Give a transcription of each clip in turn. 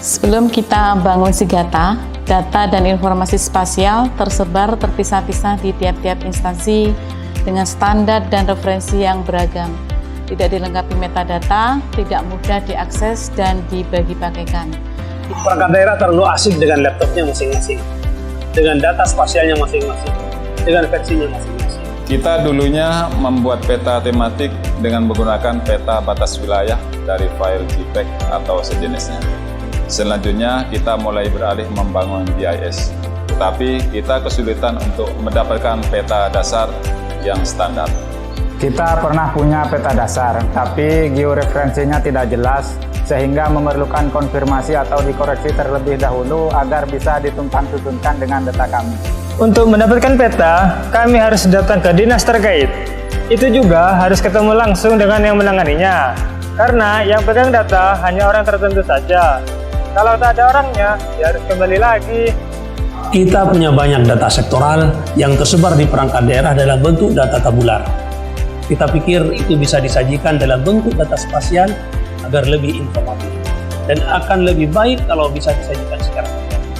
Sebelum kita bangun Sigata, data dan informasi spasial tersebar terpisah-pisah di tiap-tiap instansi dengan standar dan referensi yang beragam. Tidak dilengkapi metadata, tidak mudah diakses dan dibagi-bagikan. Perangkat daerah terlalu asik dengan laptopnya masing-masing, dengan data spasialnya masing-masing, dengan versinya masing-masing. Kita dulunya membuat peta tematik dengan menggunakan peta batas wilayah dari file JPEG atau sejenisnya. Selanjutnya kita mulai beralih membangun GIS, tetapi kita kesulitan untuk mendapatkan peta dasar yang standar. Kita pernah punya peta dasar, tapi georeferensinya tidak jelas, sehingga memerlukan konfirmasi atau dikoreksi terlebih dahulu agar bisa dituntun-tuntunkan dengan data kami. Untuk mendapatkan peta, kami harus datang ke dinas terkait. Itu juga harus ketemu langsung dengan yang menanganinya, karena yang pegang data hanya orang tertentu saja. Kalau tak ada orangnya, ya harus kembali lagi. Kita punya banyak data sektoral yang tersebar di perangkat daerah dalam bentuk data tabular. Kita pikir itu bisa disajikan dalam bentuk data spasial agar lebih informatif dan akan lebih baik kalau bisa disajikan secara otomatis.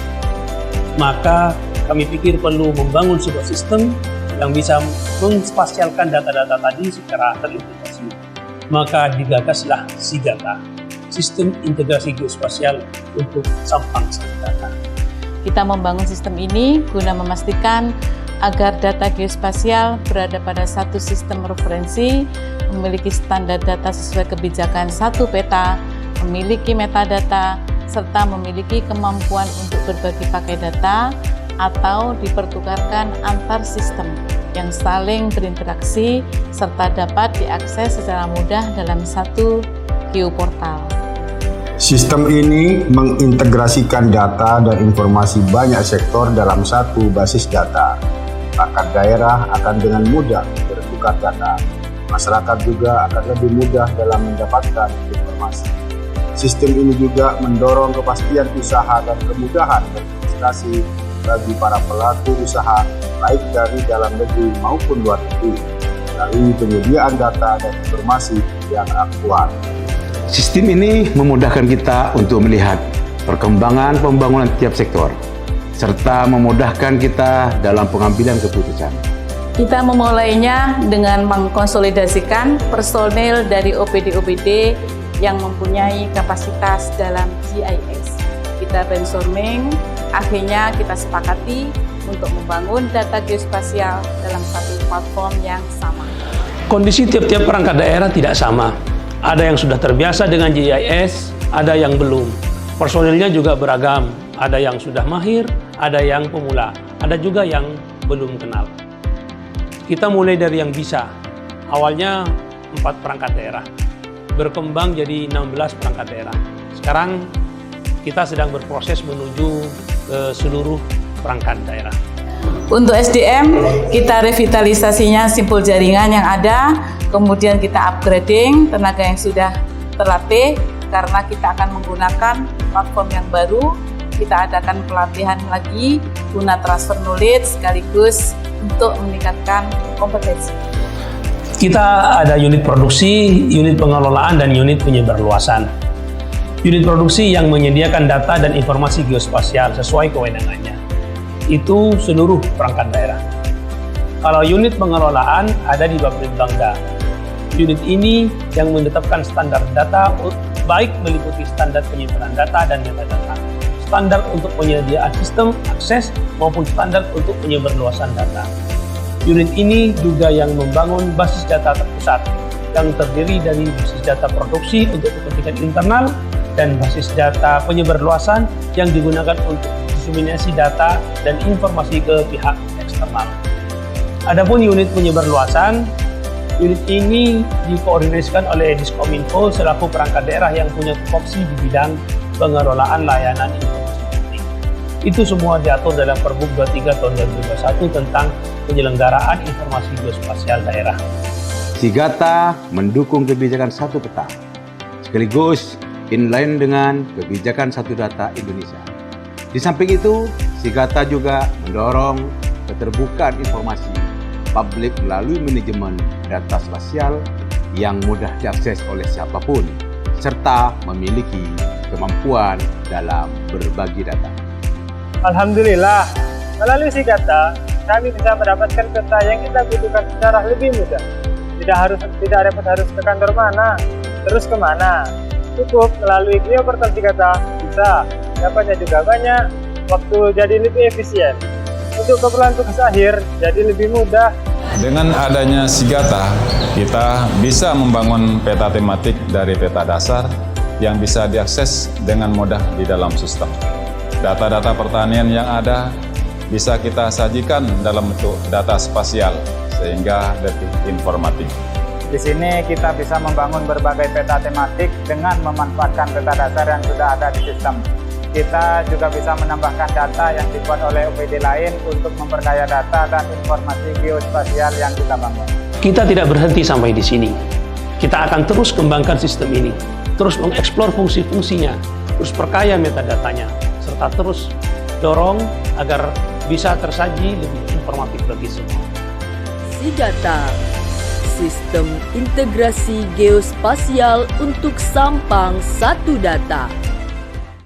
Maka kami pikir perlu membangun sebuah sistem yang bisa menspasialkan data-data tadi secara terintegrasi. Maka digagaslah Sigata, Sistem Integrasi Geospasial untuk Sampang-Sari Data. Kita membangun sistem ini guna memastikan agar data geospasial berada pada satu sistem referensi, memiliki standar data sesuai kebijakan satu peta, memiliki metadata, serta memiliki kemampuan untuk berbagi pakai data atau dipertukarkan antar sistem yang saling berinteraksi serta dapat diakses secara mudah dalam satu geoportal. Sistem ini mengintegrasikan data dan informasi banyak sektor dalam satu basis data. Perangkat daerah akan dengan mudah bertukar data. Masyarakat juga akan lebih mudah dalam mendapatkan informasi. Sistem ini juga mendorong kepastian usaha dan kemudahan berinvestasi bagi para pelaku usaha baik dari dalam negeri maupun luar negeri melalui penyediaan data dan informasi yang akurat. Sistem ini memudahkan kita untuk melihat perkembangan pembangunan tiap sektor, serta memudahkan kita dalam pengambilan keputusan. Kita memulainya dengan mengkonsolidasikan personil dari OPD-OPD yang mempunyai kapasitas dalam GIS. Kita brainstorming, akhirnya kita sepakati untuk membangun data geospasial dalam satu platform yang sama. Kondisi tiap-tiap perangkat daerah tidak sama. Ada yang sudah terbiasa dengan GIS, ada yang belum. Personilnya juga beragam, ada yang sudah mahir, ada yang pemula, ada juga yang belum kenal. Kita mulai dari yang bisa. Awalnya 4 perangkat daerah, berkembang jadi 16 perangkat daerah. Sekarang kita sedang berproses menuju ke seluruh perangkat daerah. Untuk SDM, kita revitalisasinya simpul jaringan yang ada, kemudian kita upgrading tenaga yang sudah terlatih, karena kita akan menggunakan platform yang baru. Kita adakan pelatihan lagi guna transfer knowledge sekaligus untuk meningkatkan kompetensi. Kita ada unit produksi, unit pengelolaan, dan unit penyebarluasan. Unit produksi yang menyediakan data dan informasi geospasial sesuai kewenangannya. Itu seluruh perangkat daerah. Kalau unit pengelolaan ada di Bapelitbangda. Unit ini yang menetapkan standar data, baik meliputi standar penyimpanan data dan metadata, standar untuk penyediaan sistem akses maupun standar untuk penyebarluasan data. Unit ini juga yang membangun basis data terpusat yang terdiri dari basis data produksi untuk kepentingan internal dan basis data penyebarluasan yang digunakan untuk diseminasi data dan informasi ke pihak eksternal. Adapun unit penyebarluasan, unit ini dikoordinasikan oleh Diskominfo selaku perangkat daerah yang punya tupoksi di bidang pengelolaan layanan informasi penting. Itu semua diatur dalam Pergub 23 tahun 2021 tentang penyelenggaraan informasi geospasial daerah. Sigata mendukung kebijakan satu peta, sekaligus inline dengan kebijakan satu data Indonesia. Di samping itu, Sigata juga mendorong keterbukaan informasi publik melalui manajemen data spasial yang mudah diakses oleh siapapun, serta memiliki kemampuan dalam berbagi data. Alhamdulillah, melalui Sigata, kami bisa mendapatkan peta yang kita butuhkan secara lebih mudah. Tidak repot harus ke kantor mana, terus kemana. Cukup melalui geoportal Sigata bisa, dapatnya juga banyak, waktu jadi lebih efisien. Untuk keperluan tugas akhir jadi lebih mudah. Dengan adanya Sigata, kita bisa membangun peta tematik dari peta dasar yang bisa diakses dengan mudah di dalam sistem. Data-data pertanian yang ada bisa kita sajikan dalam bentuk data spasial sehingga lebih informatif. Di sini kita bisa membangun berbagai peta tematik dengan memanfaatkan peta dasar yang sudah ada di sistem. Kita juga bisa menambahkan data yang dibuat oleh OPD lain untuk memperkaya data dan informasi geospasial yang kita bangun. Kita tidak berhenti sampai di sini. Kita akan terus kembangkan sistem ini, terus mengeksplor fungsi-fungsinya, terus perkaya metadatanya, serta terus dorong agar bisa tersaji lebih informatif bagi semua. Sigata, Sistem Integrasi Geospasial untuk Sampang Satu Data.